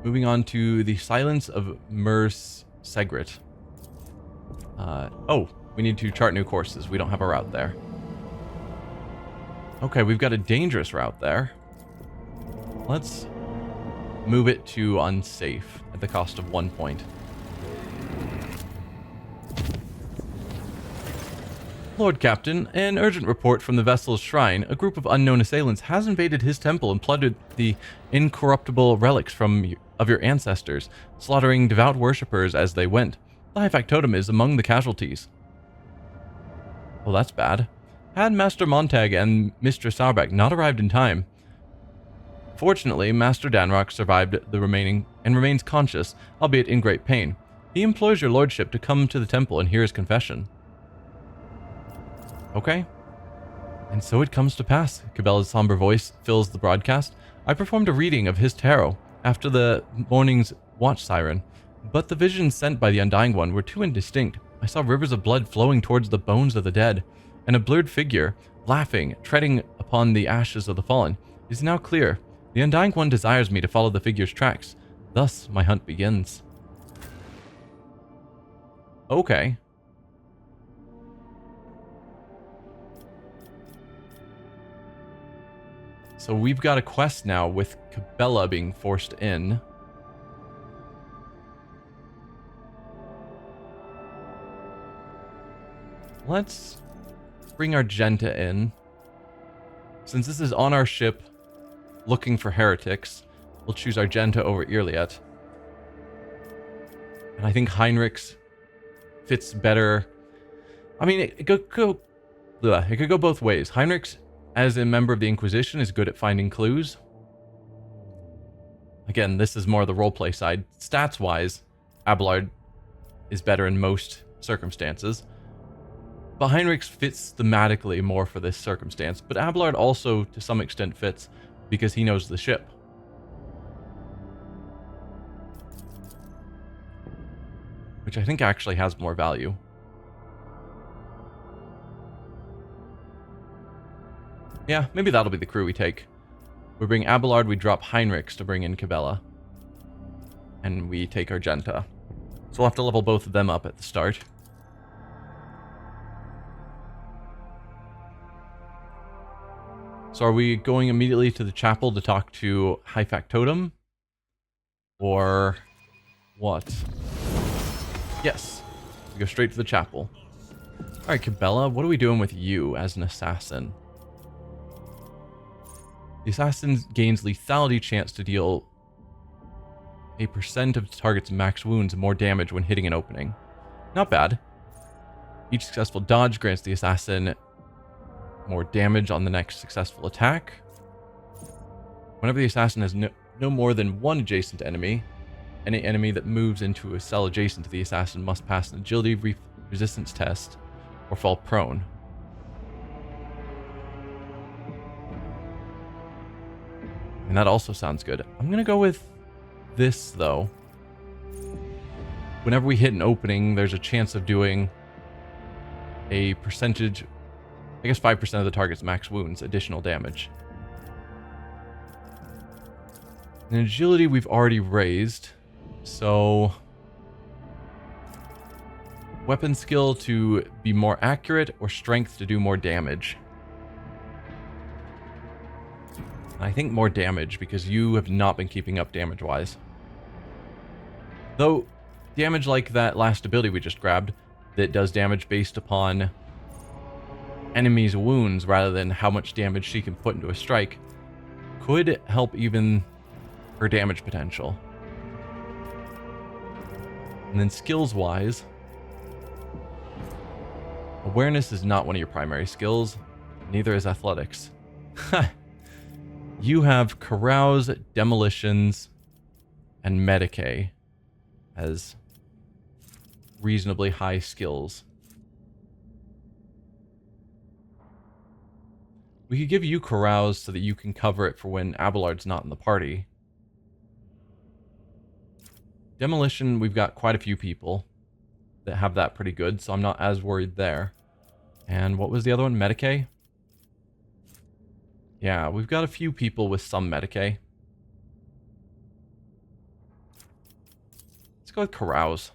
Moving on to the Silence of Mers Segret. Oh, we need to chart new courses. We don't have a route there. Okay, we've got a dangerous route there. Let's move it to unsafe at the cost of 1 point. Lord Captain, an urgent report from the vessel's shrine. A group of unknown assailants has invaded his temple and plundered the incorruptible relics of your ancestors, slaughtering devout worshippers as they went. The high factotum is among the casualties. Well, that's bad. Had Master Montag and Mistress Sarbeck not arrived in time. Fortunately, Master Danrock survived the remaining and remains conscious, albeit in great pain. He implores your lordship to come to the temple and hear his confession. Okay. And so it comes to pass. Cabela's somber voice fills the broadcast. I performed a reading of his tarot after the morning's watch siren, but the visions sent by the Undying One were too indistinct. I saw rivers of blood flowing towards the bones of the dead, and a blurred figure, laughing, treading upon the ashes of the fallen. It is now clear. The Undying One desires me to follow the figure's tracks. Thus, my hunt begins. Okay. So we've got a quest now with Cabela being forced in. Let's bring Argenta in. Since this is on our ship looking for heretics, we'll choose Argenta over Irliet. And I think Heinrich's fits better. I mean, it could go both ways. Heinrich's, as a member of the Inquisition, is good at finding clues. Again, this is more the roleplay side. Stats-wise, Abelard is better in most circumstances. But Heinrich's fits thematically more for this circumstance. But Abelard also, to some extent, fits because he knows the ship. Which I think actually has more value. Yeah, maybe that'll be the crew we take. We bring Abelard, we drop Heinrichs to bring in Cabela. And we take Argenta. So we'll have to level both of them up at the start. So are we going immediately to the chapel to talk to High Factotum? Or what? Yes. We go straight to the chapel. Alright, Cabela, what are we doing with you as an assassin? The assassin gains lethality chance to deal a % of the target's max wounds and more damage when hitting an opening. Not bad. Each successful dodge grants the assassin more damage on the next successful attack. Whenever the assassin has no more than one adjacent enemy, any enemy that moves into a cell adjacent to the assassin must pass an agility resistance test or fall prone. And that also sounds good. I'm going to go with this, though. Whenever we hit an opening, there's a chance of doing a percentage, I guess 5% of the target's max wounds, additional damage. And agility we've already raised, so weapon skill to be more accurate or strength to do more damage. I think more damage because you have not been keeping up damage-wise. Though, damage like that last ability we just grabbed that does damage based upon enemies' wounds rather than how much damage she can put into a strike could help even her damage potential. And then skills-wise, awareness is not one of your primary skills, neither is athletics. You have Carouse, Demolitions, and Medicae as reasonably high skills. We could give you Carouse so that you can cover it for when Abelard's not in the party. Demolition, we've got quite a few people that have that pretty good, so I'm not as worried there. And what was the other one? Medicae? Yeah, we've got a few people with some Medicae. Let's go with carouse.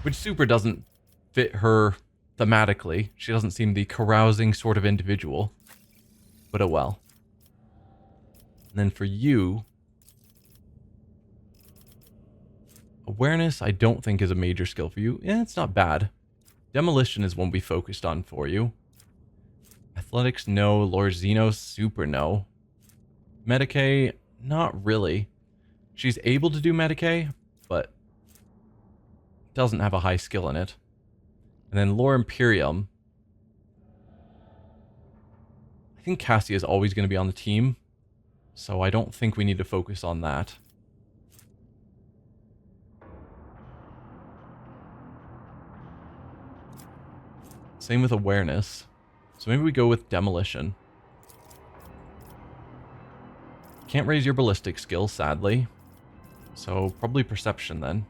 Which super doesn't fit her thematically. She doesn't seem the carousing sort of individual. But oh well. And then for you... Awareness, I don't think is a major skill for you. Yeah, it's not bad. Demolition is one we focused on for you. Athletics, no. Lord Xenos, super no. Medicae, not really. She's able to do Medicae, but doesn't have a high skill in it. And then Lore Imperium. I think Cassie is always going to be on the team, so I don't think we need to focus on that. Same with awareness. So maybe we go with demolition. Can't raise your ballistic skill, sadly. So probably perception then.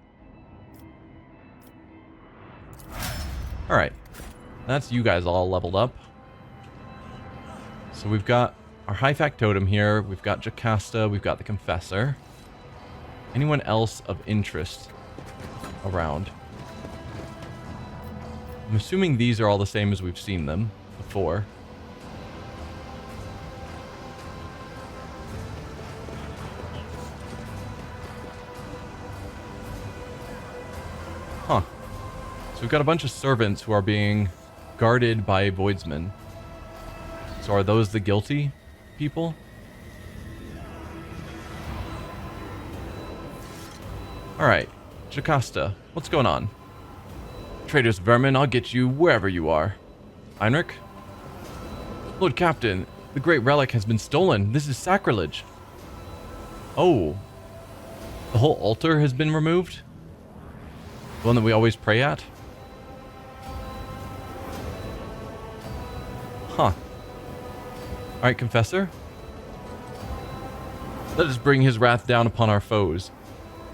Alright. That's you guys all leveled up. So we've got our high factotum here. We've got Jocasta. We've got the Confessor. Anyone else of interest around? I'm assuming these are all the same as we've seen them before. Huh. So we've got a bunch of servants who are being guarded by voidsmen. So are those the guilty people? Alright. Jocasta, what's going on? Traitors vermin, I'll get you wherever you are. Heinrich? Lord Captain, the great relic has been stolen. This is sacrilege. Oh. The whole altar has been removed? The one that we always pray at? Huh. Alright, Confessor. Let us bring his wrath down upon our foes.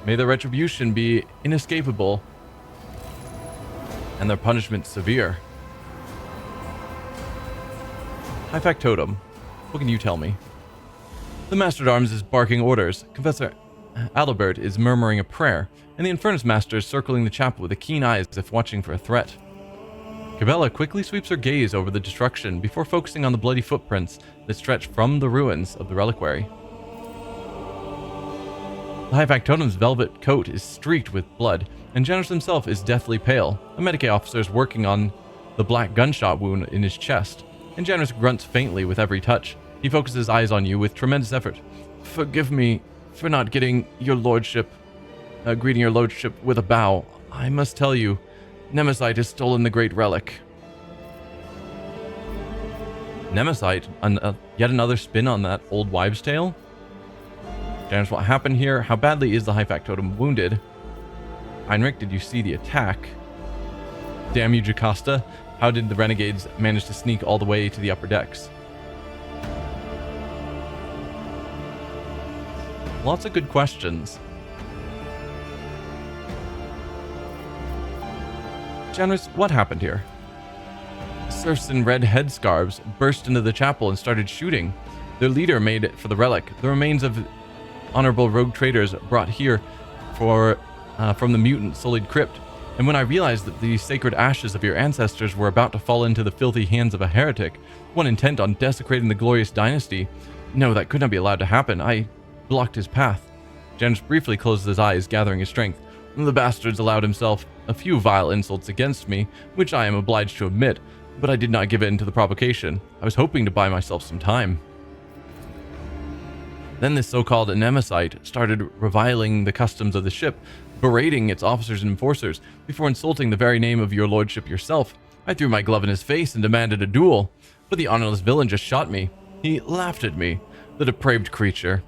May their retribution be inescapable and their punishment severe. High factotum. What can you tell me? The Master-at-Arms is barking orders. Confessor Adalbert is murmuring a prayer, and the Infernus Master is circling the chapel with a keen eye as if watching for a threat. Cabela quickly sweeps her gaze over the destruction before focusing on the bloody footprints that stretch from the ruins of the reliquary. The High Factotum's velvet coat is streaked with blood, and Janus himself is deathly pale. A Medicae officer is working on the black gunshot wound in his chest, and Janus grunts faintly with every touch. He focuses his eyes on you with tremendous effort. Forgive me for not greeting your lordship with a bow. I must tell you, Nemesite has stolen the great relic. Nemesite? Yet another spin on that old wives' tale? Janus, what happened here? How badly is the High Factotum wounded? Heinrich, did you see the attack? Damn you, Jocasta. How did the renegades manage to sneak all the way to the upper decks? Lots of good questions. Janus, what happened here? Serfs in red headscarves burst into the chapel and started shooting. Their leader made it for the relic. The remains of honorable rogue traders brought here from the mutant sullied crypt. And when I realized that the sacred ashes of your ancestors were about to fall into the filthy hands of a heretic, one intent on desecrating the glorious dynasty, no, that could not be allowed to happen. I blocked his path. Janus briefly closed his eyes, gathering his strength. The bastards allowed himself a few vile insults against me, which I am obliged to admit, but I did not give in to the provocation. I was hoping to buy myself some time. Then this so-called Nemesite started reviling the customs of the ship, berating its officers and enforcers, before insulting the very name of your lordship yourself. I threw my glove in his face and demanded a duel, but the honorless villain just shot me. He laughed at me, the depraved creature.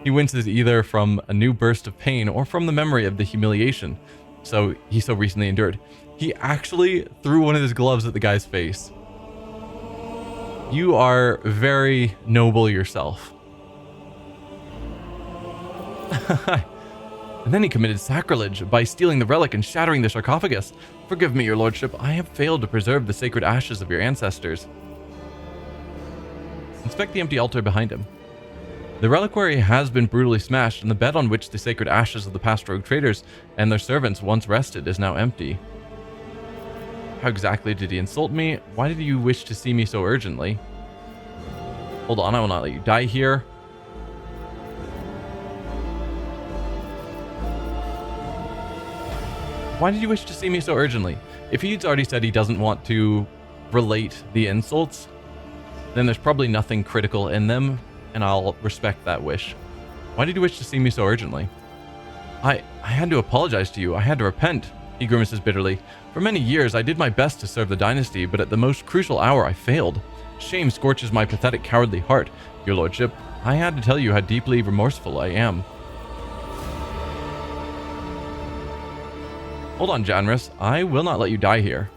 He winces either from a new burst of pain or from the memory of the humiliation he so recently endured. He actually threw one of his gloves at the guy's face. You are very noble yourself. And then he committed sacrilege by stealing the relic and shattering the sarcophagus. Forgive me, your lordship, I have failed to preserve the sacred ashes of your ancestors. Inspect the empty altar behind him. The reliquary has been brutally smashed, and the bed on which the sacred ashes of the past rogue traders and their servants once rested is now empty. How exactly did he insult me? Why did you wish to see me so urgently? Hold on, I will not let you die here. Why did you wish to see me so urgently? If he's already said he doesn't want to relate the insults, then there's probably nothing critical in them, and I'll respect that wish. Why did you wish to see me so urgently? I had to apologize to you. I had to repent, he grimaces bitterly. For many years, I did my best to serve the dynasty, but at the most crucial hour, I failed. Shame scorches my pathetic, cowardly heart, your lordship. I had to tell you how deeply remorseful I am. Hold on, Janus. I will not let you die here.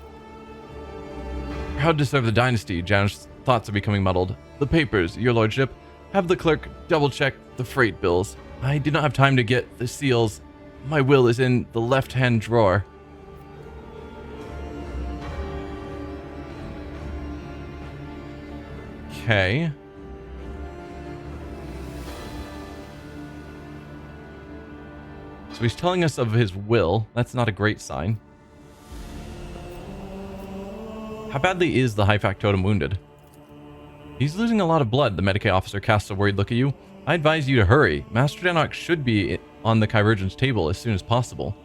Proud to serve the dynasty, Janus' thoughts are becoming muddled. The papers, your lordship. Have the clerk double-check the freight bills. I did not have time to get the seals. My will is in the left-hand drawer. Okay. So he's telling us of his will. That's not a great sign. How badly is the high factotum wounded? He's losing a lot of blood. The Medicae officer casts a worried look at you. I advise you to hurry. Master Danok should be on the chirurgeon's table as soon as possible.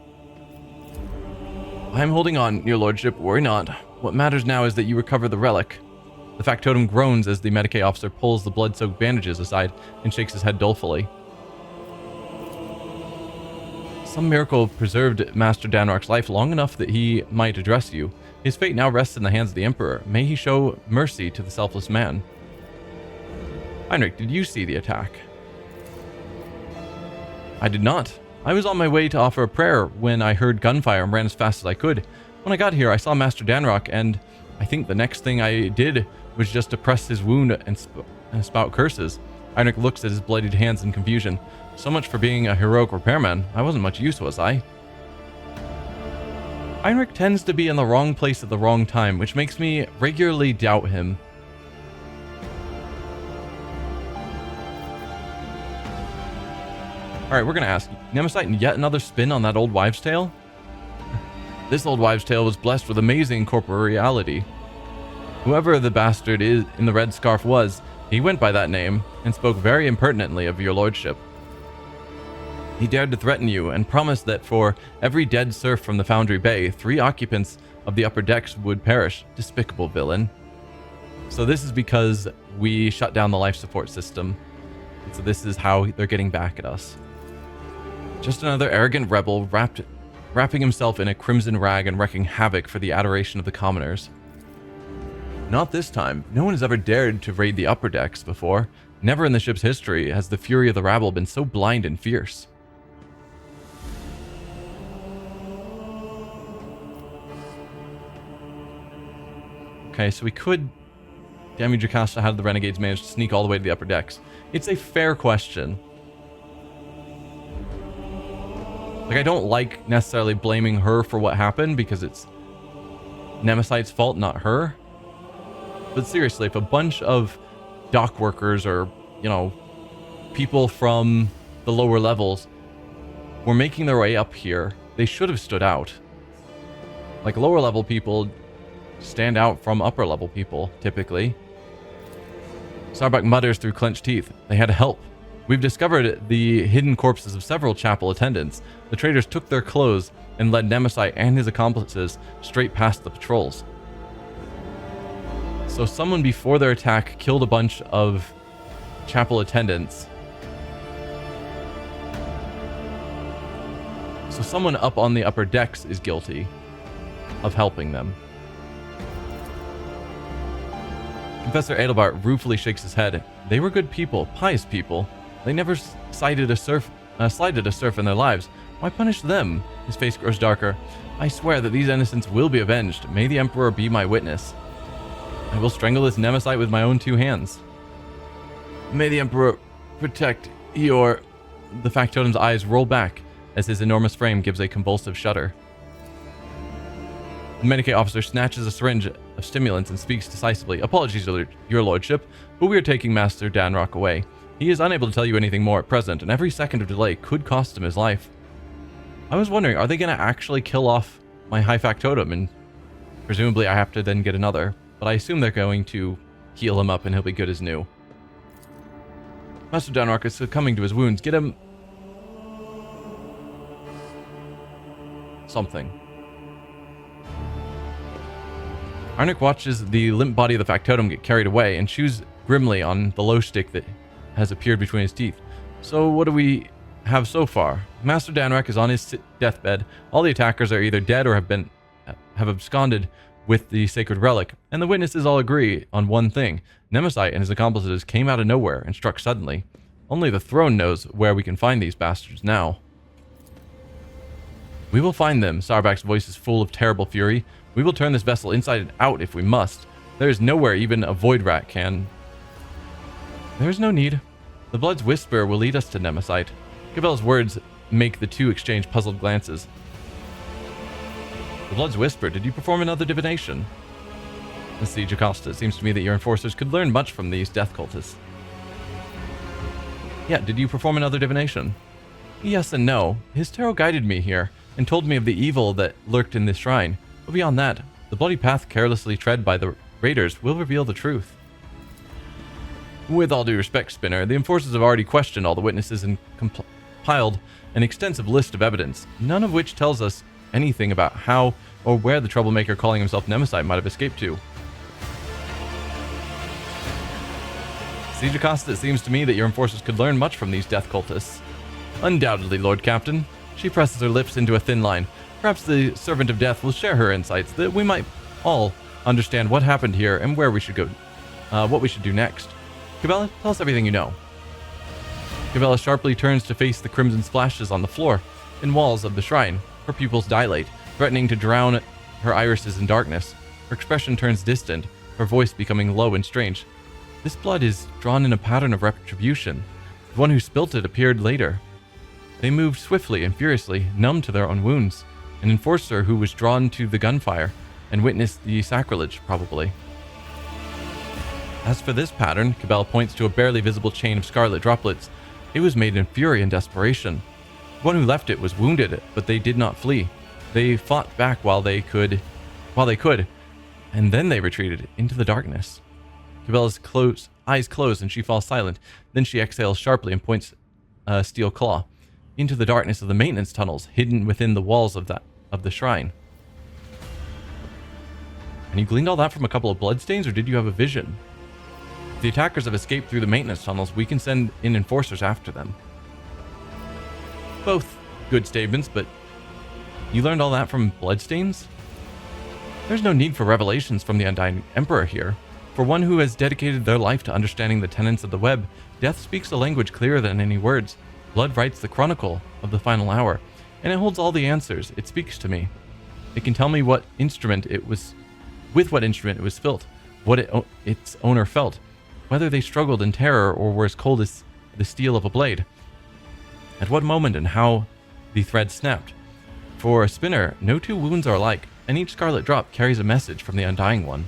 I am holding on, your lordship. Worry not. What matters now is that you recover the relic. The factotum groans as the Medicae officer pulls the blood-soaked bandages aside and shakes his head dolefully. Some miracle preserved Master Danrok's life long enough that he might address you. His fate now rests in the hands of the Emperor. May he show mercy to the selfless man. Heinrich, did you see the attack? I did not. I was on my way to offer a prayer when I heard gunfire and ran as fast as I could. When I got here, I saw Master Danrok, and I think the next thing I did was just to press his wound and spout curses. Heinrich looks at his bloodied hands in confusion. So much for being a heroic repairman. I wasn't much use, was I? Heinrich tends to be in the wrong place at the wrong time, which makes me regularly doubt him. Alright, we're gonna ask, Nemesite, yet another spin on that old wives' tale? This old wives' tale was blessed with amazing corporeality. Whoever the bastard is in the red scarf was, he went by that name, and spoke very impertinently of your lordship. He dared to threaten you, and promised that for every dead serf from the Foundry Bay, 3 occupants of the upper decks would perish. Despicable villain. So this is because we shut down the life support system. So this is how they're getting back at us. Just another arrogant rebel wrapping himself in a crimson rag and wreaking havoc for the adoration of the commoners. Not this time. No one has ever dared to raid the upper decks before. Never in the ship's history has the fury of the rabble been so blind and fierce. Okay, so we could damage Jocasta. How did the renegades manage to sneak all the way to the upper decks? It's a fair question. Like, I don't like necessarily blaming her for what happened because it's Nemesite's fault, not her. But seriously, if a bunch of dock workers or, you know, people from the lower levels were making their way up here, they should have stood out. Like, lower level people stand out from upper level people, typically. Starbuck mutters through clenched teeth. They had help. We've discovered the hidden corpses of several chapel attendants. The traders took their clothes and led Nemesite and his accomplices straight past the patrols. So someone before their attack killed a bunch of chapel attendants. So someone up on the upper decks is guilty of helping them. Professor Adelbart ruefully shakes his head. They were good people, pious people. They never slighted a serf in their lives. Why punish them? His face grows darker. I swear that these innocents will be avenged. May the Emperor be my witness. I will strangle this Nemesite with my own 2 hands. May the Emperor protect your... The factotum's eyes roll back as his enormous frame gives a convulsive shudder. The Medicae officer snatches a syringe of stimulants and speaks decisively. Apologies, your lordship, but we are taking Master Danrok away. He is unable to tell you anything more at present, and every second of delay could cost him his life. I was wondering, are they going to actually kill off my high factotum, and presumably I have to then get another, but I assume they're going to heal him up and he'll be good as new. Master Danrock is succumbing to his wounds. Get him something. Arnik watches the limp body of the factotum get carried away and chews grimly on the low stick that has appeared between his teeth. So what do we have so far? Master Danrock is on his deathbed. All the attackers are either dead or have absconded with the sacred relic, and the witnesses all agree on one thing. Nemesis and his accomplices came out of nowhere and struck suddenly. Only the throne knows where we can find these bastards now. We will find them. Sarbak's voice is full of terrible fury. We will turn this vessel inside out if we must. There is nowhere even a void rat can. There is no need. The Blood's Whisper will lead us to Nemesis. Cabela's words make the two exchange puzzled glances. The Blood's Whisper, did you perform another divination? Let's see, Jocasta, it seems to me that your enforcers could learn much from these death cultists. Yeah, did you perform another divination? Yes and no. His tarot guided me here, and told me of the evil that lurked in this shrine. But beyond that, the bloody path carelessly tread by the raiders will reveal the truth. With all due respect, Spinner, the enforcers have already questioned all the witnesses and compiled an extensive list of evidence, none of which tells us anything about how or where the troublemaker calling himself Nemesis might have escaped to. See, Jocasta, it seems to me that your enforcers could learn much from these death cultists. Undoubtedly, Lord Captain. She presses her lips into a thin line. Perhaps the Servant of Death will share her insights, that we might all understand what happened here and where we should go, what we should do next. Cabela, tell us everything you know. Cabela sharply turns to face the crimson splashes on the floor and walls of the shrine. Her pupils dilate, threatening to drown her irises in darkness. Her expression turns distant, her voice becoming low and strange. This blood is drawn in a pattern of retribution. The one who spilt it appeared later. They moved swiftly and furiously, numb to their own wounds. An enforcer who was drawn to the gunfire and witnessed the sacrilege, probably. As for this pattern, Cabela points to a barely visible chain of scarlet droplets. It was made in fury and desperation. The one who left it was wounded, but they did not flee. They fought back while they could, and then they retreated into the darkness. Cabela's eyes close and she falls silent. Then she exhales sharply and points a steel claw into the darkness of the maintenance tunnels hidden within the walls of the shrine. And you gleaned all that from a couple of bloodstains, or did you have a vision? If the attackers have escaped through the maintenance tunnels, we can send in enforcers after them. Both good statements, but you learned all that from bloodstains? There's no need for revelations from the Undying Emperor here. For one who has dedicated their life to understanding the tenets of the web, death speaks a language clearer than any words. Blood writes the chronicle of the final hour, and it holds all the answers. It speaks to me. It can tell me with what instrument it was filled, what its owner felt, whether they struggled in terror or were as cold as the steel of a blade, at what moment and how the thread snapped. For a spinner, no two wounds are alike, and each scarlet drop carries a message from the Undying One.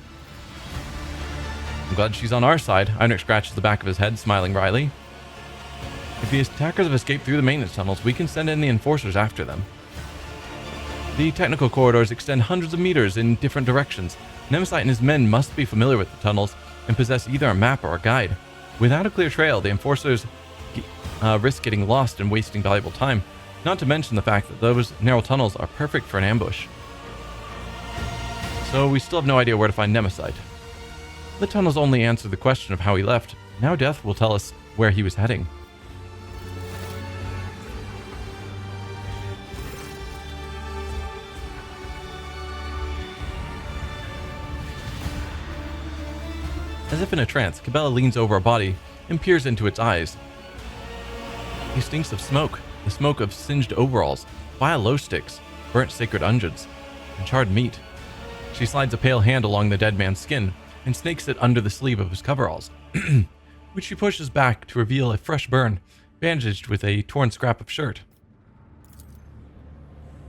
I'm glad she's on our side. Heinrich scratches the back of his head, smiling wryly. If the attackers have escaped through the maintenance tunnels, we can send in the enforcers after them. The technical corridors extend hundreds of meters in different directions. Nemesis and his men must be familiar with the tunnels and possess either a map or a guide. Without a clear trail, the enforcers risk getting lost and wasting valuable time, not to mention the fact that those narrow tunnels are perfect for an ambush. So we still have no idea where to find Nemesis. The tunnels only answer the question of how he left. Now death will tell us where he was heading. As if in a trance, Cabela leans over a body and peers into its eyes. He stinks of smoke, the smoke of singed overalls, vile glow sticks, burnt sacred unguents, and charred meat. She slides a pale hand along the dead man's skin and snakes it under the sleeve of his coveralls, which she pushes back to reveal a fresh burn, bandaged with a torn scrap of shirt.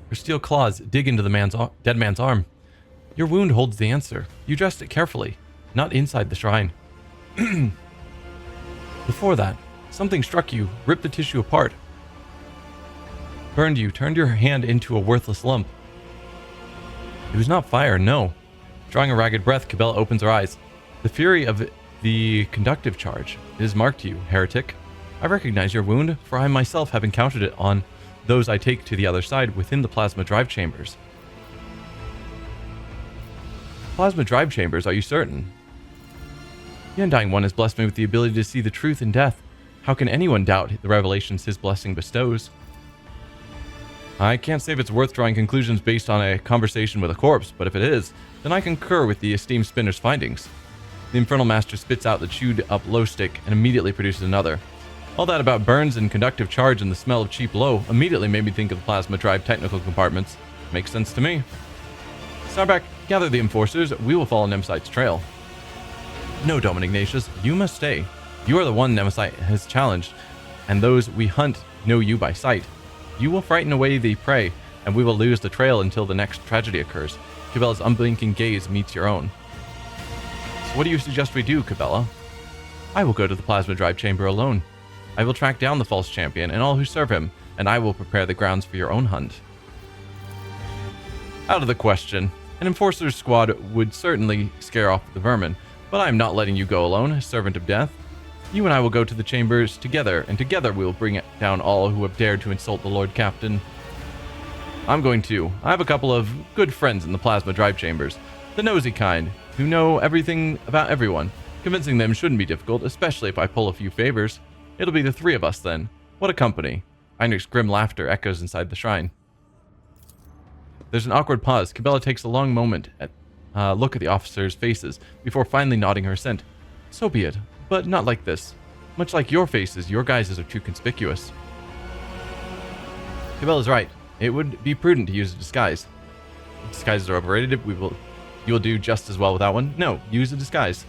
Her steel claws dig into the dead man's arm. Your wound holds the answer. You dressed it carefully, not inside the shrine. Before that, Something struck you, ripped the tissue apart. Burned you, turned your hand into a worthless lump. It was not fire, no. Drawing a ragged breath, Cabela opens her eyes. The fury of the conductive charge is marked you, heretic. I recognize your wound, for I myself have encountered it on those I take to the other side within the plasma drive chambers. Plasma drive chambers, are you certain? The Undying One has blessed me with the ability to see the truth in death. How can anyone doubt the revelations his blessing bestows? I can't say if it's worth drawing conclusions based on a conversation with a corpse, but if it is, then I concur with the esteemed spinner's findings. The Infernal Master spits out the chewed-up low stick and immediately produces another. All that about burns and conductive charge and the smell of cheap low immediately made me think of the plasma drive technical compartments. Makes sense to me. Starback, gather the enforcers. We will follow Nemesight's trail. No, Dome Ignatius, you must stay. You are the one Nemesight has challenged, and those we hunt know you by sight. You will frighten away the prey, and we will lose the trail until the next tragedy occurs. Cabela's unblinking gaze meets your own. So what do you suggest we do, Cabela? I will go to the plasma drive chamber alone. I will track down the false champion and all who serve him, and I will prepare the grounds for your own hunt. Out of the question. An enforcer's squad would certainly scare off the vermin, but I am not letting you go alone, servant of death. You and I will go to the chambers together, and together we will bring down all who have dared to insult the Lord Captain. I'm going too. I have a couple of good friends in the plasma drive chambers, the nosy kind, who know everything about everyone. Convincing them shouldn't be difficult, especially if I pull a few favors. It'll be the three of us then. What a company. Heinrich's grim laughter echoes inside the shrine. There's an awkward pause. Cabela takes a long moment at look at the officers' faces before finally nodding her assent. So be it, but not like this. Much like your faces, your guises are too conspicuous. Cabela's right. It would be prudent to use a disguise. Disguises are overrated. You will do just as well without one. No, use a disguise.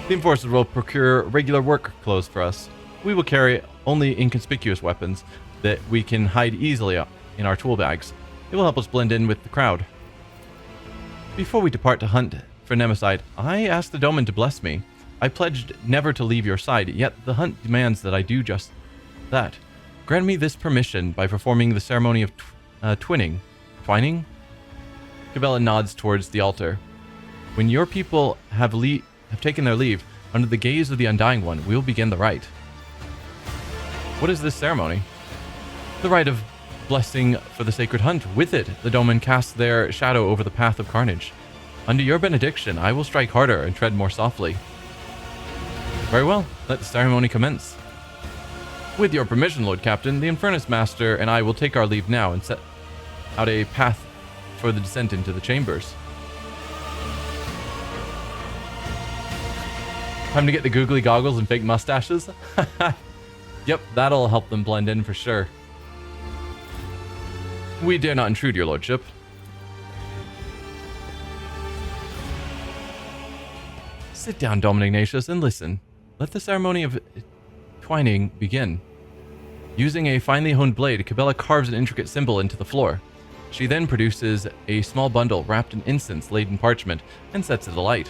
The enforcers will procure regular work clothes for us. We will carry only inconspicuous weapons that we can hide easily in our tool bags. It will help us blend in with the crowd. Before we depart to hunt for Nemesight, I asked the Doman to bless me. I pledged never to leave your side, yet the hunt demands that I do just that. Grant me this permission by performing the ceremony of twining? Cabela nods towards the altar. When your people have taken their leave, under the gaze of the Undying One, we will begin the rite. What is this ceremony? The rite of blessing for the sacred hunt. With it, the Doman casts their shadow over the path of carnage. Under your benediction, I will strike harder and tread more softly. Very well, let the ceremony commence. With your permission, Lord Captain, the Infernus Master and I will take our leave now and set out a path for the descent into the chambers. Time to get the googly goggles and fake mustaches? Yep, that'll help them blend in for sure. We dare not intrude, your lordship. Sit down, Dome Ignatius, and listen. Let the ceremony of twining begin. Using a finely honed blade, Cabela carves an intricate symbol into the floor. She then produces a small bundle wrapped in incense-laden parchment and sets it alight.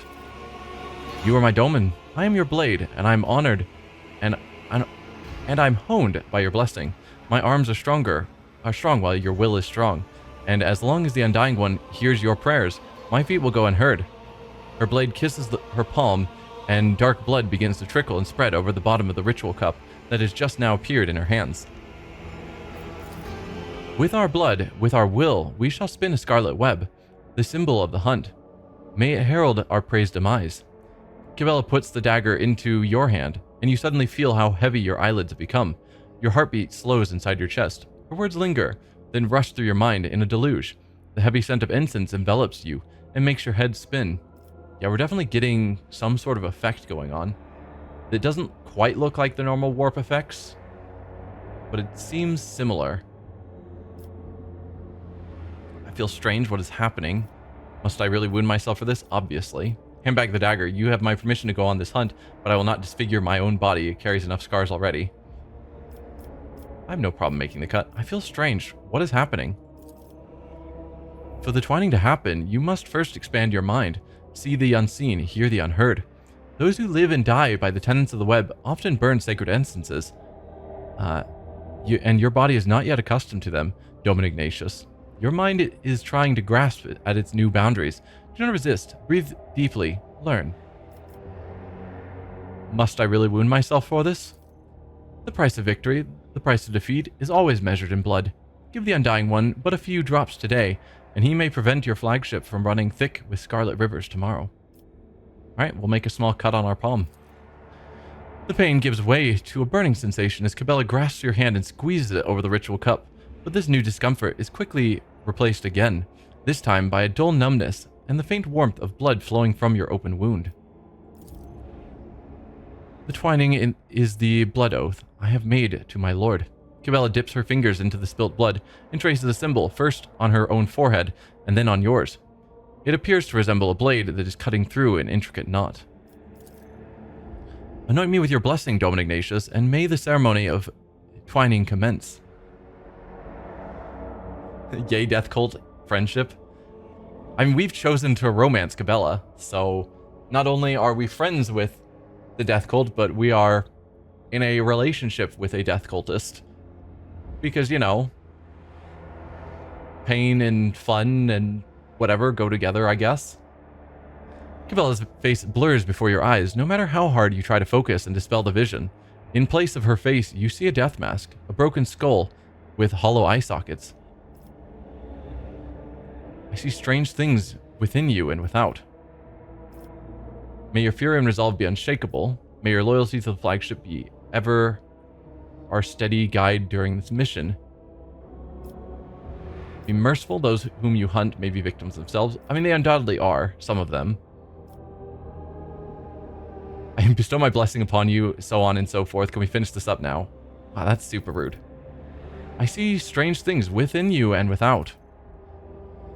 You are my Doman. I am your blade, and I'm honored, and I'm honed by your blessing. My arms are strong while your will is strong, and as long as the Undying One hears your prayers, my feet will go unheard. Her blade kisses her palm, and dark blood begins to trickle and spread over the bottom of the ritual cup that has just now appeared in her hands. With our blood, with our will, we shall spin a scarlet web, the symbol of the hunt. May it herald our prey's demise. Cabela puts the dagger into your hand, and you suddenly feel how heavy your eyelids have become. Your heartbeat slows inside your chest. Her words linger, then rush through your mind in a deluge. The heavy scent of incense envelops you and makes your head spin. Yeah, we're definitely getting some sort of effect going on. It doesn't quite look like the normal warp effects, but it seems similar. I feel strange. What is happening? Must I really wound myself for this? Obviously. Hand back the dagger. You have my permission to go on this hunt, but I will not disfigure my own body. It carries enough scars already. I have no problem making the cut. I feel strange. What is happening? For the twining to happen, you must first expand your mind. See the unseen, hear the unheard. Those who live and die by the tenets of the web often burn sacred instances. And your body is not yet accustomed to them, Domin Ignatius. Your mind is trying to grasp it at its new boundaries. Do not resist. Breathe deeply. Learn. Must I really wound myself for this? The price of victory, the price of defeat, is always measured in blood. Give the Undying One but a few drops today, and he may prevent your flagship from running thick with scarlet rivers tomorrow. Alright, we'll make a small cut on our palm. The pain gives way to a burning sensation as Cabela grasps your hand and squeezes it over the ritual cup, but this new discomfort is quickly replaced again, this time by a dull numbness and the faint warmth of blood flowing from your open wound. The twining is the blood oath I have made to my lord. Cabela dips her fingers into the spilt blood and traces a symbol, first on her own forehead and then on yours. It appears to resemble a blade that is cutting through an intricate knot. Anoint me with your blessing, Domin Ignatius, and may the ceremony of twining commence. Yay, death cult friendship. I mean, we've chosen to romance Cabela, so not only are we friends with the death cult, but we are in a relationship with a death cultist. Because, you know, pain and fun and whatever go together, I guess. Cabela's face blurs before your eyes, no matter how hard you try to focus and dispel the vision. In place of her face, you see a death mask, a broken skull with hollow eye sockets. I see strange things within you and without. May your fury and resolve be unshakable. May your loyalty to the flagship be ever our steady guide during this mission. Be merciful. Those whom you hunt may be victims themselves. I mean, they undoubtedly are, some of them. I bestow my blessing upon you, so on and so forth. Can we finish this up now? Wow, that's super rude. I see strange things within you and without.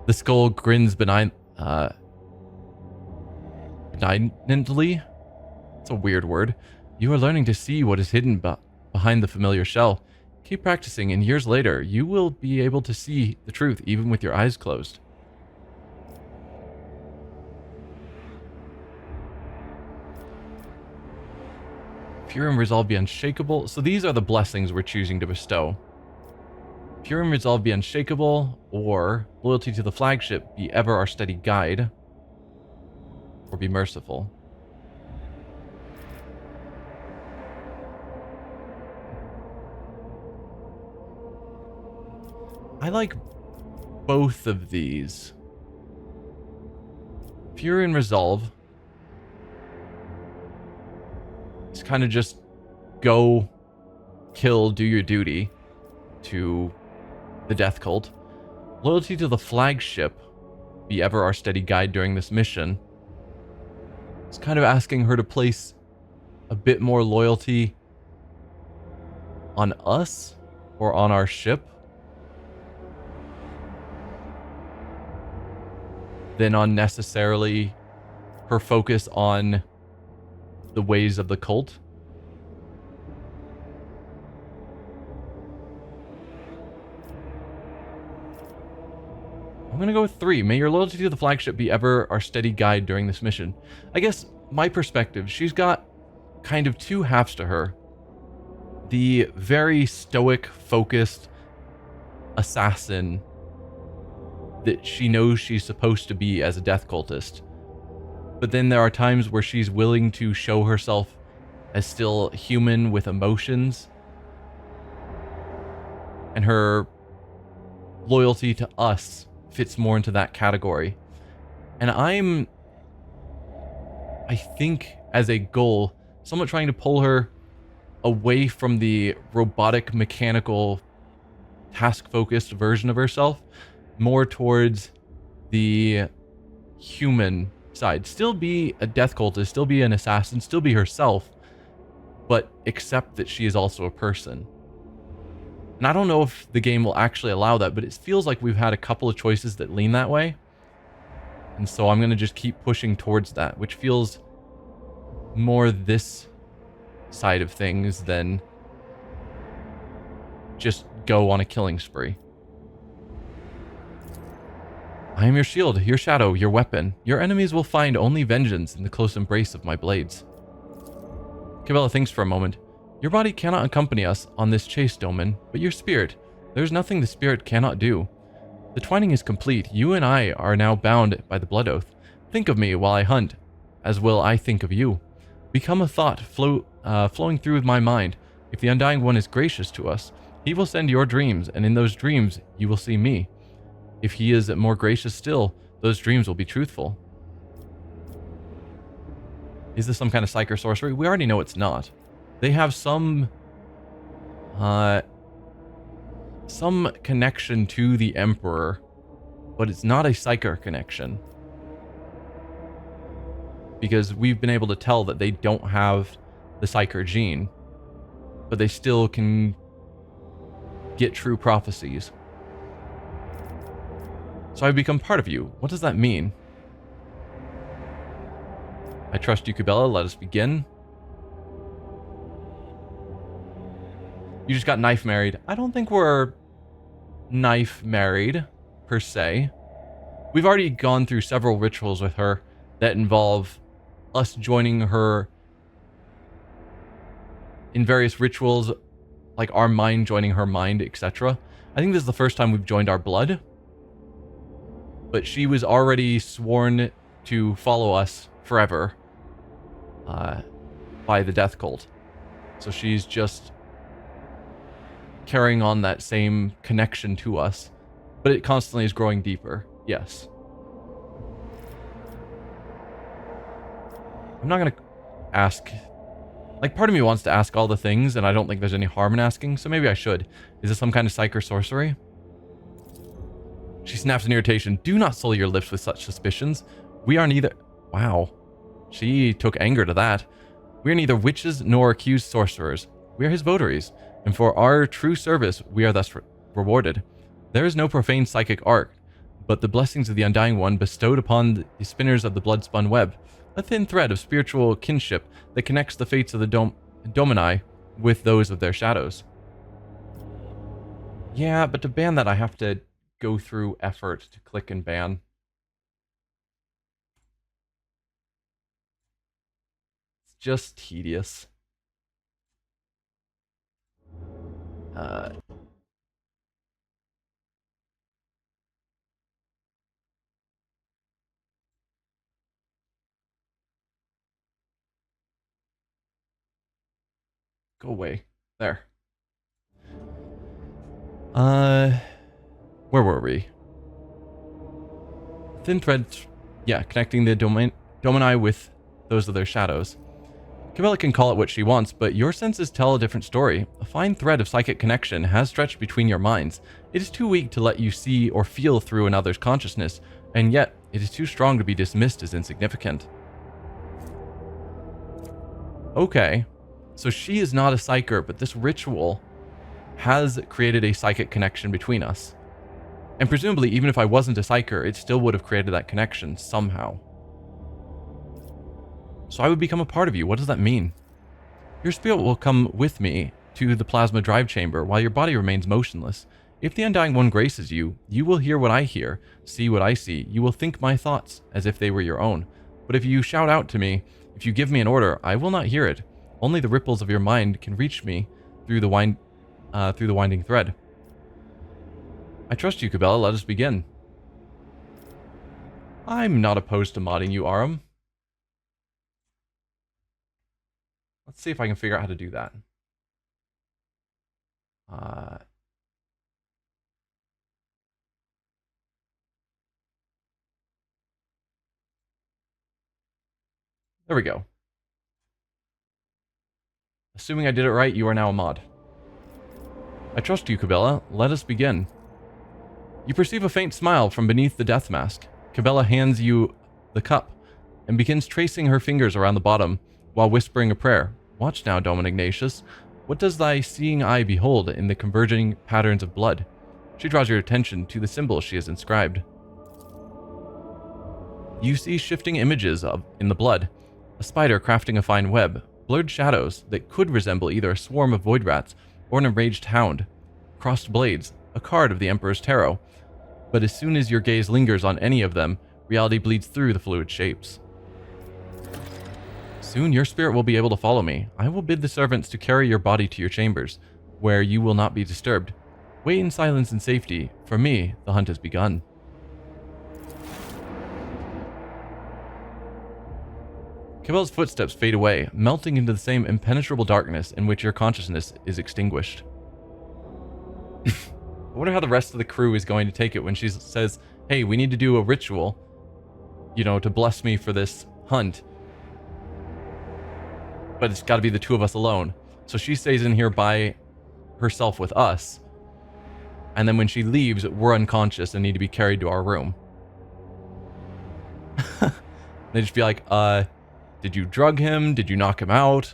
The skull grins benignantly. It's a weird word. You are learning to see what is hidden behind the familiar shell. Keep practicing, and years later, you will be able to see the truth even with your eyes closed. Pure and resolve be unshakable. So these are the blessings we're choosing to bestow. Pure and resolve be unshakable, or loyalty to the flagship be ever our steady guide, or be merciful. I like both of these. Pure and resolve is kind of just go, kill, do your duty to the death cult. Loyalty to the flagship be ever our steady guide during this mission. It's kind of asking her to place a bit more loyalty on us or on our ship than on necessarily her focus on the ways of the cult. I'm going to go with 3. May your loyalty to the flagship be ever our steady guide during this mission. I guess my perspective, she's got kind of two halves to her. The very stoic, focused assassin that she knows she's supposed to be as a death cultist. But then there are times where she's willing to show herself as still human with emotions. And her loyalty to us fits more into that category. And I think, as a goal, somewhat trying to pull her away from the robotic, mechanical, task-focused version of herself, more towards the human side. Still be a death cultist, still be an assassin, still be herself, but accept that she is also a person. And I don't know if the game will actually allow that, but it feels like we've had a couple of choices that lean that way. And so I'm going to just keep pushing towards that, which feels more this side of things than just go on a killing spree. I am your shield, your shadow, your weapon. Your enemies will find only vengeance in the close embrace of my blades. Cabela thinks for a moment. Your body cannot accompany us on this chase, Doman, but your spirit. There's nothing the spirit cannot do. The twining is complete. You and I are now bound by the blood oath. Think of me while I hunt, as will I think of you. Become a thought flowing through my mind. If the Undying One is gracious to us, he will send your dreams, and in those dreams you will see me. If he is more gracious still, those dreams will be truthful. Is this some kind of psyker sorcery? We already know it's not. They have some connection to the Emperor, but it's not a psyker connection. Because we've been able to tell that they don't have the psyker gene, but they still can get true prophecies. So I've become part of you. What does that mean? I trust you, Cabela. Let us begin. You just got knife married. I don't think we're knife married, per se. We've already gone through several rituals with her that involve us joining her in various rituals, like our mind joining her mind, etc. I think this is the first time we've joined our blood. But she was already sworn to follow us forever by the death cult. So she's just carrying on that same connection to us. But it constantly is growing deeper. Yes. I'm not going to ask... Like, part of me wants to ask all the things, and I don't think there's any harm in asking, so maybe I should. Is this some kind of psyker sorcery? She snaps in irritation. Do not sully your lips with such suspicions. We are neither... Wow. She took anger to that. We are neither witches nor accused sorcerers. We are his votaries, and for our true service, we are thus rewarded. There is no profane psychic art, but the blessings of the Undying One bestowed upon the spinners of the blood-spun web, a thin thread of spiritual kinship that connects the fates of the Domini with those of their shadows. Yeah, but to ban that, I have to go through effort to click and ban. It's just tedious. Go away. There. Where were we? Thin thread, yeah, connecting the Domini with those of their shadows. Cabela can call it what she wants, but your senses tell a different story. A fine thread of psychic connection has stretched between your minds. It is too weak to let you see or feel through another's consciousness, and yet it is too strong to be dismissed as insignificant. Okay, so she is not a psyker, but this ritual has created a psychic connection between us. And presumably, even if I wasn't a psyker, it still would have created that connection somehow. So I would become a part of you. What does that mean? Your spirit will come with me to the plasma drive chamber while your body remains motionless. If the Undying One graces you, you will hear what I hear, see what I see. You will think my thoughts as if they were your own. But if you shout out to me, if you give me an order, I will not hear it. Only the ripples of your mind can reach me through the winding thread. I trust you, Cabela. Let us begin. I'm not opposed to modding you, Aram. Let's see if I can figure out how to do that. There we go. Assuming I did it right, you are now a mod. I trust you, Cabela. Let us begin. You perceive a faint smile from beneath the death mask. Cabela hands you the cup and begins tracing her fingers around the bottom while whispering a prayer. Watch now, Domin Ignatius. What does thy seeing eye behold in the converging patterns of blood? She draws your attention to the symbol she has inscribed. You see shifting images in the blood, a spider crafting a fine web, blurred shadows that could resemble either a swarm of void rats or an enraged hound, crossed blades, a card of the Emperor's Tarot. But as soon as your gaze lingers on any of them, reality bleeds through the fluid shapes. Soon your spirit will be able to follow me. I will bid the servants to carry your body to your chambers, where you will not be disturbed. Wait in silence and safety. For me, the hunt has begun. Cabell's footsteps fade away, melting into the same impenetrable darkness in which your consciousness is extinguished. I wonder how the rest of the crew is going to take it when she says, hey, we need to do a ritual, to bless me for this hunt. But it's got to be the two of us alone. So she stays in here by herself with us. And then when she leaves, we're unconscious and need to be carried to our room. They just be like, did you drug him? Did you knock him out?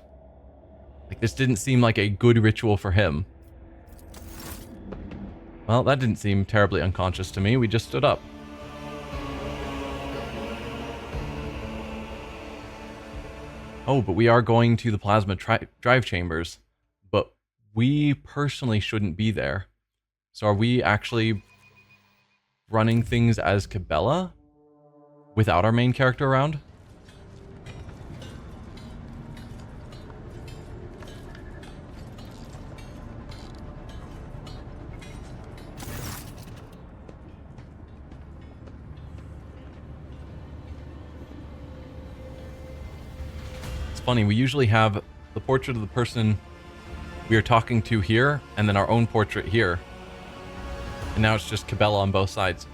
Like, this didn't seem like a good ritual for him. Well, that didn't seem terribly unconscious to me. We just stood up. Oh, but we are going to the plasma drive chambers. But we personally shouldn't be there. So are we actually running things as Cabela without our main character around? Funny, we usually have the portrait of the person we are talking to here, and then our own portrait here. And now it's just Cabela on both sides.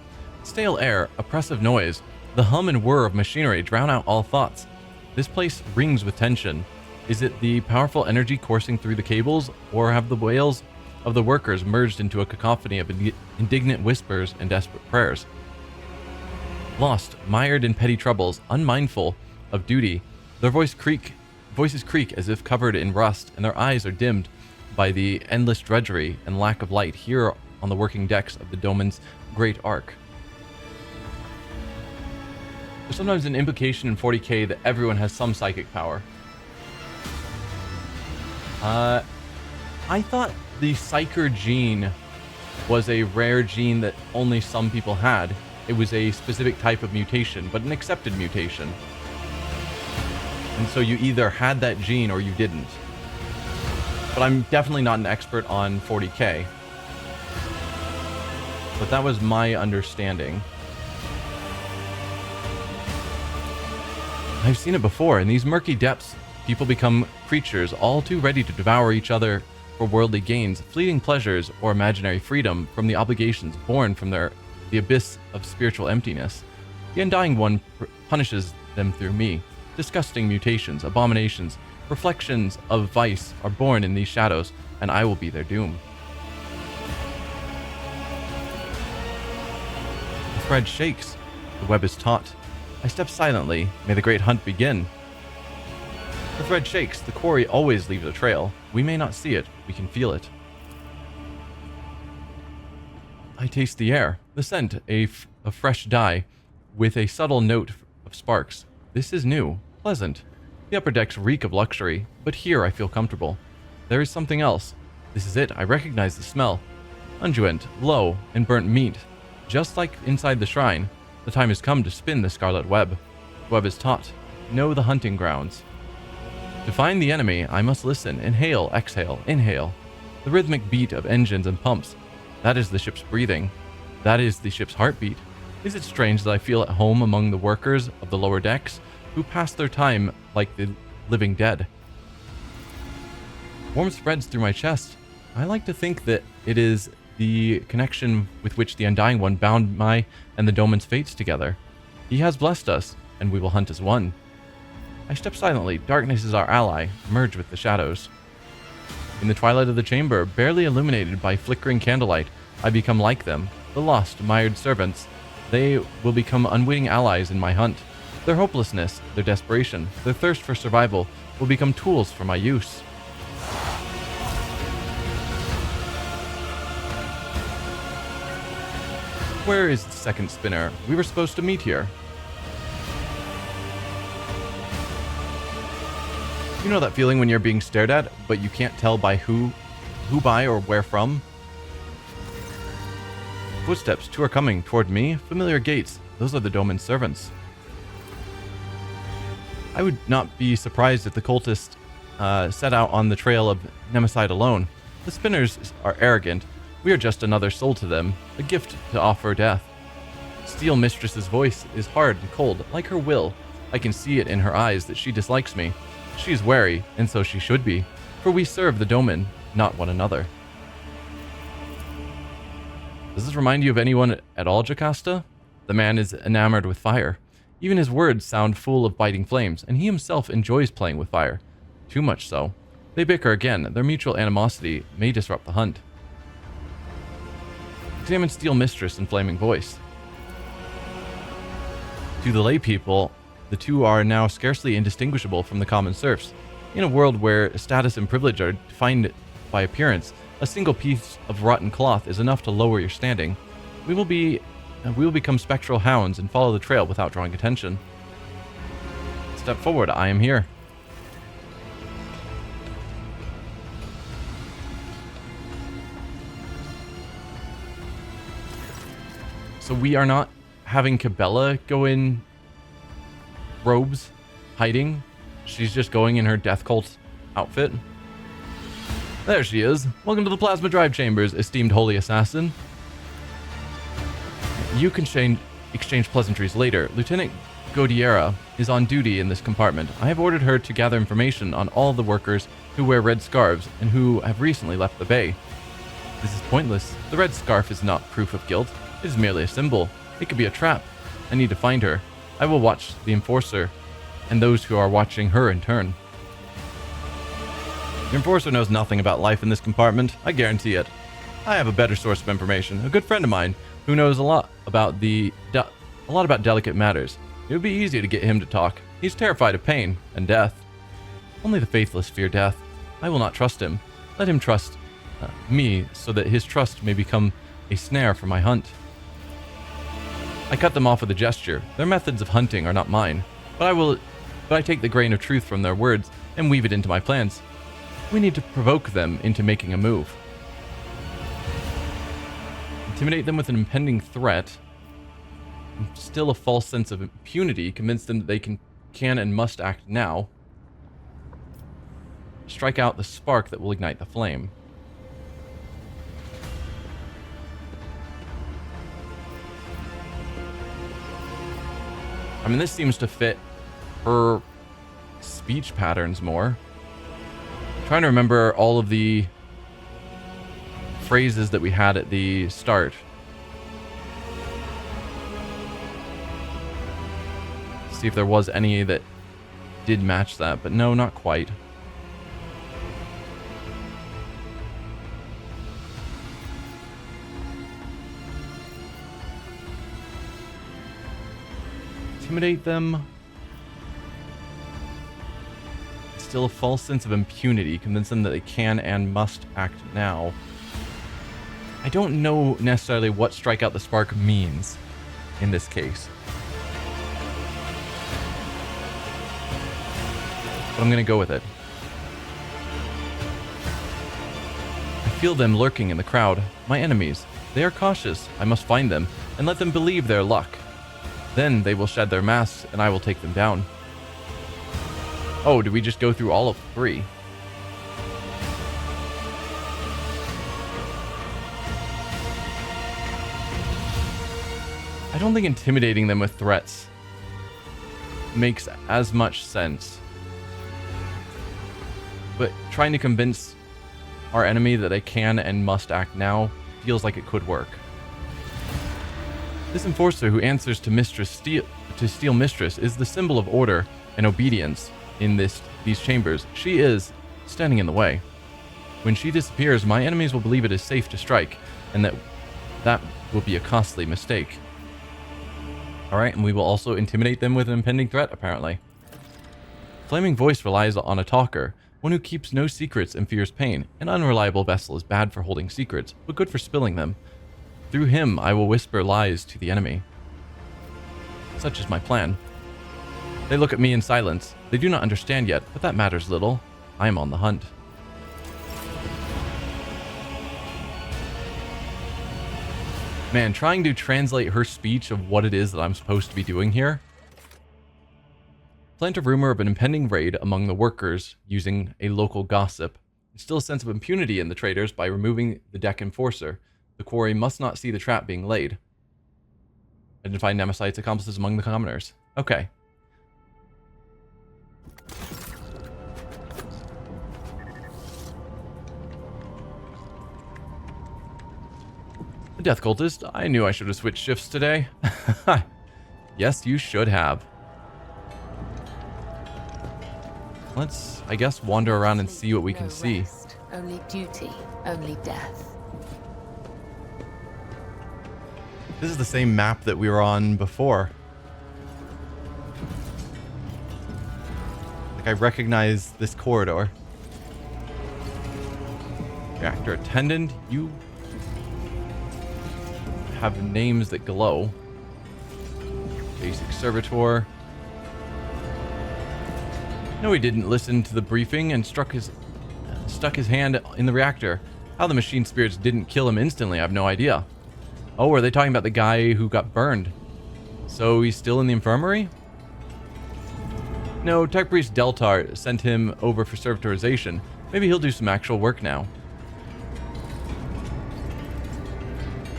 Stale air, oppressive noise, the hum and whir of machinery drown out all thoughts. This place rings with tension. Is it the powerful energy coursing through the cables, or have the wails of the workers merged into a cacophony of indignant whispers and desperate prayers? Lost, mired in petty troubles, unmindful of duty, their voices creak as if covered in rust, and their eyes are dimmed by the endless drudgery and lack of light here on the working decks of the Doman's great arc. There's sometimes an implication in 40k that everyone has some psychic power. I thought the psyker gene was a rare gene that only some people had. It was a specific type of mutation, but an accepted mutation. And so you either had that gene or you didn't. But I'm definitely not an expert on 40k. But that was my understanding. I've seen it before. In these murky depths, people become creatures all too ready to devour each other for worldly gains, fleeting pleasures, or imaginary freedom from the obligations born from the abyss of spiritual emptiness. The Undying One punishes them through me. Disgusting mutations, abominations, reflections of vice are born in these shadows, and I will be their doom. The thread shakes. The web is taut. I step silently. May the great hunt begin. The thread shakes. The quarry always leaves a trail. We may not see it. We can feel it. I taste the air. The scent, a fresh dye, with a subtle note of sparks. This is new, pleasant. The upper decks reek of luxury, but here I feel comfortable. There is something else. This is it. I recognize the smell. Unguent, low, and burnt meat. Just like inside the shrine, the time has come to spin the scarlet web. The web is taut. Know the hunting grounds. To find the enemy, I must listen. Inhale, exhale, inhale. The rhythmic beat of engines and pumps. That is the ship's breathing. That is the ship's heartbeat. Is it strange that I feel at home among the workers of the lower decks, who pass their time like the living dead? Warmth spreads through my chest. I like to think that it is the connection with which the Undying One bound my and the Doman's fates together. He has blessed us, and we will hunt as one. I step silently. Darkness is our ally. Merge with the shadows. In the twilight of the chamber, barely illuminated by flickering candlelight, I become like them, the lost, mired servants. They will become unwitting allies in my hunt. Their hopelessness, their desperation, their thirst for survival will become tools for my use. Where is the second spinner? We were supposed to meet here. You know that feeling when you're being stared at, but you can't tell by who by, or where from? Footsteps, two are coming toward me. Familiar gates. Those are the Doman's servants. I would not be surprised if the cultists set out on the trail of Nemeside alone. The spinners are arrogant. We are just another soul to them, a gift to offer death. Steel Mistress's voice is hard and cold, like her will. I can see it in her eyes that she dislikes me. She is wary, and so she should be, for we serve the Domin, not one another. Does this remind you of anyone at all, Jocasta? The man is enamored with fire. Even his words sound full of biting flames, and he himself enjoys playing with fire. Too much so. They bicker again. Their mutual animosity may disrupt the hunt. Examine Steel Mistress and Flaming Voice. To the lay people, the two are now scarcely indistinguishable from the common serfs. In a world where status and privilege are defined by appearance, a single piece of rotten cloth is enough to lower your standing. We will become spectral hounds and follow the trail without drawing attention. Step forward, I am here. So we are not having Cabela go in robes, hiding. She's just going in her death cult outfit. There she is. Welcome to the Plasma Drive Chambers, esteemed holy assassin. You can exchange pleasantries later. Lieutenant Godiera is on duty in this compartment. I have ordered her to gather information on all the workers who wear red scarves and who have recently left the bay. This is pointless. The red scarf is not proof of guilt. It is merely a symbol. It could be a trap. I need to find her. I will watch the enforcer and those who are watching her in turn. The enforcer knows nothing about life in this compartment. I guarantee it. I have a better source of information. A good friend of mine who knows a lot about delicate matters. It would be easy to get him to talk. He's terrified of pain and death. Only the faithless fear death. I will not trust him. Let him trust me so that his trust may become a snare for my hunt. I cut them off with a gesture. Their methods of hunting are not mine, but I take the grain of truth from their words and weave it into my plans. We need to provoke them into making a move. Intimidate them with an impending threat. Instill a false sense of impunity. Convince them that they can and must act now. Strike out the spark that will ignite the flame. I mean, this seems to fit her speech patterns more. I'm trying to remember all of the phrases that we had at the start. See if there was any that did match that, but no, not quite. Intimidate them. Still a false sense of impunity. Convince them that they can and must act now. I don't know necessarily what strike out the spark means in this case. But I'm going to go with it. I feel them lurking in the crowd. My enemies. They are cautious. I must find them and let them believe their luck. Then they will shed their masks, and I will take them down. Oh, did we just go through all of 3? I don't think intimidating them with threats makes as much sense. But trying to convince our enemy that they can and must act now feels like it could work. This enforcer who answers to Steel Mistress is the symbol of order and obedience in these chambers. She is standing in the way. When she disappears, my enemies will believe it is safe to strike, and that will be a costly mistake. Alright, and we will also intimidate them with an impending threat, apparently. Flaming Voice relies on a talker, one who keeps no secrets and fears pain. An unreliable vessel is bad for holding secrets, but good for spilling them. Through him, I will whisper lies to the enemy. Such is my plan. They look at me in silence. They do not understand yet, but that matters little. I am on the hunt. Man, trying to translate her speech of what it is that I'm supposed to be doing here plant a rumor of an impending raid among the workers using a local gossip. Instill a sense of impunity in the traders by removing the deck enforcer. The quarry must not see the trap being laid. Identify Nemesites accomplices among the commoners. Okay. The Death Cultist. I knew I should have switched shifts today. Yes, you should have. Let's, I guess, wander around and see what we can see. Only duty, only death. This is the same map that we were on before. Like, I recognize this corridor. Reactor attendant, you have names that glow. Basic servitor. No, he didn't listen to the briefing and stuck his hand in the reactor. How the machine spirits didn't kill him instantly, I have no idea. Oh, are they talking about the guy who got burned? So he's still in the infirmary? No, Tech Priest Deltar sent him over for servitorization. Maybe he'll do some actual work now.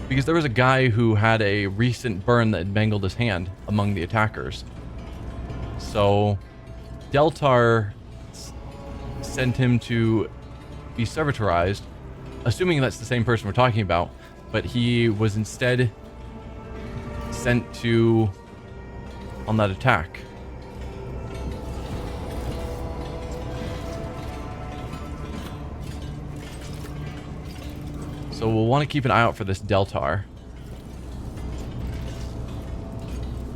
Because there was a guy who had a recent burn that had mangled his hand among the attackers. So Deltar sent him to be servitorized, assuming that's the same person we're talking about, but he was instead sent to on that attack. So we'll want to keep an eye out for this Deltar.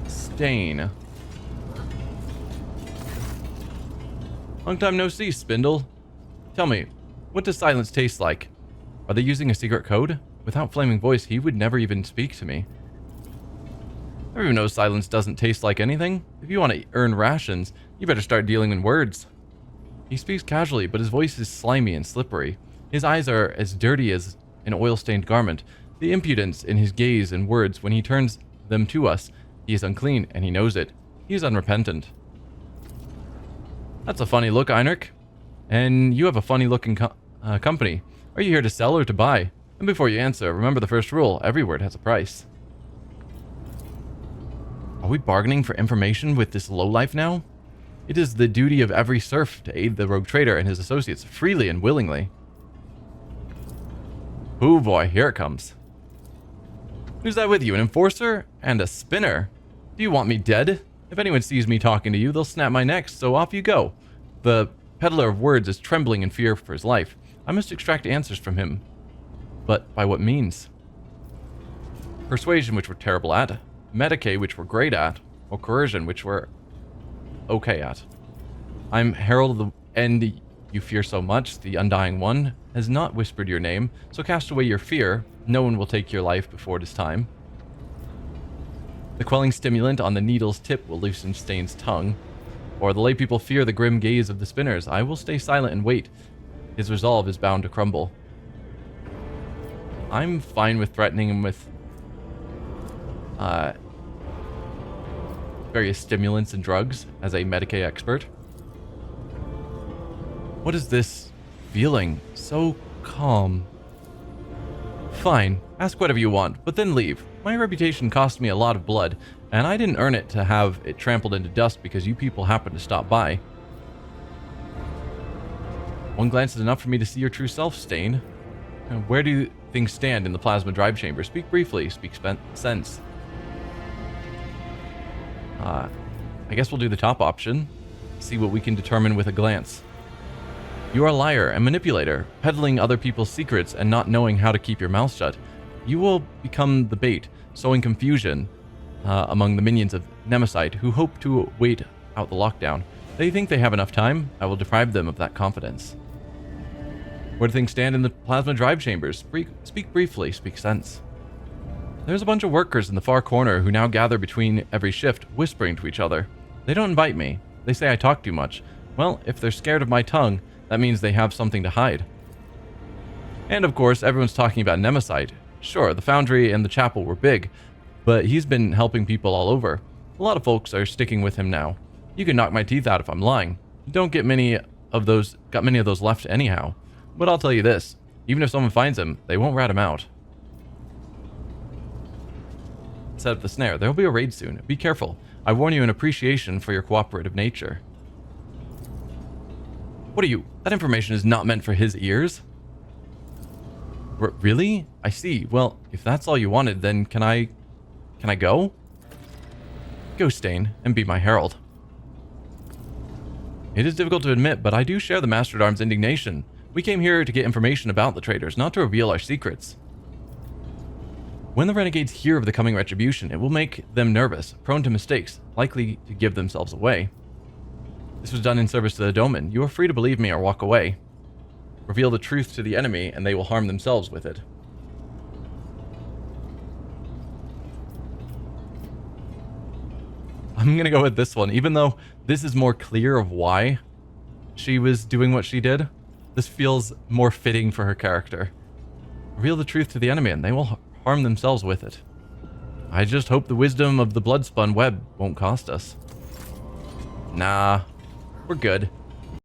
Stain. Long time no see, Spindle. Tell me, what does silence taste like? Are they using a secret code? Without Flaming Voice, he would never even speak to me. Everyone knows silence doesn't taste like anything. If you want to earn rations, you better start dealing in words. He speaks casually, but his voice is slimy and slippery. His eyes are as dirty as an oil-stained garment. The impudence in his gaze and words when he turns them to us. He is unclean, and he knows it. He is unrepentant. That's a funny look, Einrich. And you have a funny-looking company. Are you here to sell or to buy? And before you answer, remember the first rule. Every word has a price. Are we bargaining for information with this lowlife now? It is the duty of every serf to aid the rogue trader and his associates freely and willingly. Oh boy, here it comes. Who's that with you? An enforcer? And a spinner? Do you want me dead? If anyone sees me talking to you, they'll snap my neck, so off you go. The peddler of words is trembling in fear for his life. I must extract answers from him. But by what means? Persuasion, which we're terrible at. Medicae, which we're great at. Or coercion, which we're okay at. I'm Herald of the End you fear so much. The Undying One has not whispered your name, so cast away your fear. No one will take your life before it is time. The quelling stimulant on the needle's tip will loosen Stain's tongue. Or the lay people fear the grim gaze of the spinners. I will stay silent and wait. His resolve is bound to crumble. I'm fine with threatening him with various stimulants and drugs as a Medicae expert. What is this feeling? So calm. Fine, ask whatever you want, but then leave. My reputation cost me a lot of blood, and I didn't earn it to have it trampled into dust because you people happened to stop by. One glance is enough for me to see your true self, Stain. Where do things stand in the plasma drive chamber? Speak briefly, speak sense. I guess we'll do the top option. See what we can determine with a glance. You are a liar and manipulator, peddling other people's secrets and not knowing how to keep your mouth shut. You will become the bait, sowing confusion among the minions of Nemesite who hope to wait out the lockdown. They think they have enough time. I will deprive them of that confidence. Where do things stand in the plasma drive chambers? Speak briefly, speak sense. There's a bunch of workers in the far corner who now gather between every shift, whispering to each other. They don't invite me. They say I talk too much. Well, if they're scared of my tongue, that means they have something to hide. And of course, everyone's talking about Nemesite. Sure, the foundry and the chapel were big, but he's been helping people all over. A lot of folks are sticking with him now. You can knock my teeth out if I'm lying. Don't get many of those left anyhow. But I'll tell you this, even if someone finds him, they won't rat him out. Set up the snare. There will be a raid soon. Be careful. I warn you in appreciation for your cooperative nature. What are you? That information is not meant for his ears. Really? I see. Well, if that's all you wanted, then can I go? Go, Stain, and be my herald. It is difficult to admit, but I do share the Master-at-Arms' indignation. We came here to get information about the traitors, not to reveal our secrets. When the renegades hear of the coming retribution, it will make them nervous, prone to mistakes, likely to give themselves away. This was done in service to the Domin. You are free to believe me or walk away. Reveal the truth to the enemy, and they will harm themselves with it. I'm gonna go with this one, even though this is more clear of why she was doing what she did. This feels more fitting for her character. Reveal the truth to the enemy, and they will harm themselves with it. I just hope the wisdom of the blood-spun web won't cost us. Nah, we're good.